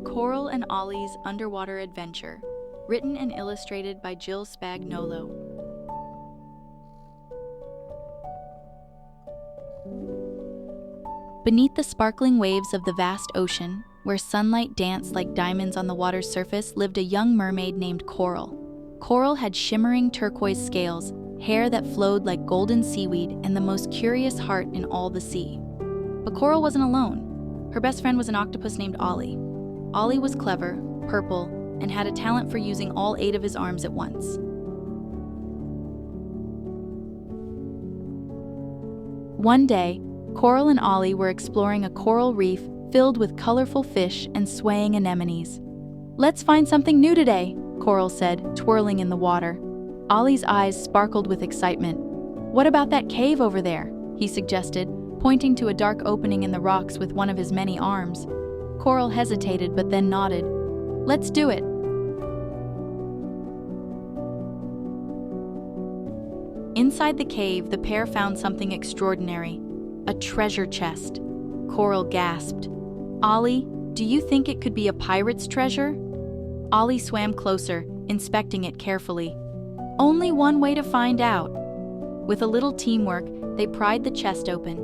Coral and Ollie's Underwater Adventure, written and illustrated by Jill Spagnolo. Beneath the sparkling waves of the vast ocean, where sunlight danced like diamonds on the water's surface, lived a young mermaid named Coral. Coral had shimmering turquoise scales, hair that flowed like golden seaweed, and the most curious heart in all the sea. But Coral wasn't alone. Her best friend was an octopus named Ollie. Ollie was clever, purple, and had a talent for using all 8 of his arms at once. One day, Coral and Ollie were exploring a coral reef filled with colorful fish and swaying anemones. "Let's find something new today," Coral said, twirling in the water. Ollie's eyes sparkled with excitement. "What about that cave over there?" he suggested, pointing to a dark opening in the rocks with one of his many arms. Coral hesitated but then nodded. "Let's do it." Inside the cave, the pair found something extraordinary. A treasure chest. Coral gasped. "Ollie, do you think it could be a pirate's treasure?" Ollie swam closer, inspecting it carefully. "Only one way to find out." With a little teamwork, they pried the chest open.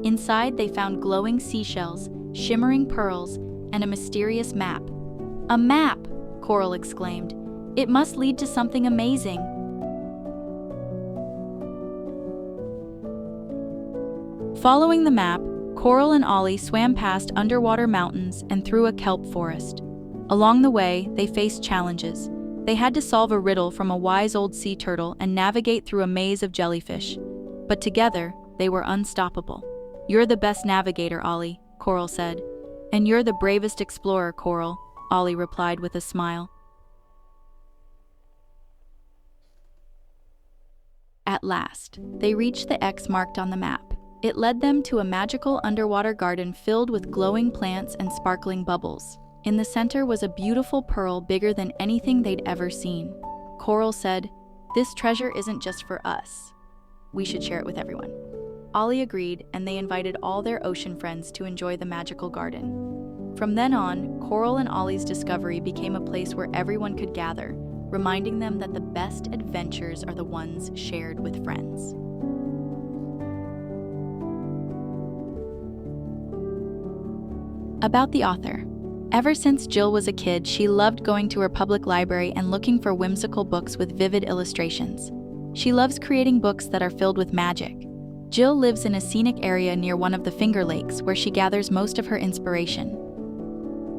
Inside, they found glowing seashells, shimmering pearls, and a mysterious map. "A map!" Coral exclaimed. "It must lead to something amazing." Following the map, Coral and Ollie swam past underwater mountains and through a kelp forest. Along the way, they faced challenges. They had to solve a riddle from a wise old sea turtle and navigate through a maze of jellyfish. But together, they were unstoppable. "You're the best navigator, Ollie," Coral said. "And you're the bravest explorer, Coral," Ollie replied with a smile. At last, they reached the X marked on the map. It led them to a magical underwater garden filled with glowing plants and sparkling bubbles. In the center was a beautiful pearl bigger than anything they'd ever seen. Coral said, "This treasure isn't just for us. We should share it with everyone." Ollie agreed, and they invited all their ocean friends to enjoy the magical garden. From then on, Coral and Ollie's discovery became a place where everyone could gather, reminding them that the best adventures are the ones shared with friends. About the author. Ever since Jill was a kid, she loved going to her public library and looking for whimsical books with vivid illustrations. She loves creating books that are filled with magic. Jill lives in a scenic area near one of the Finger Lakes where she gathers most of her inspiration.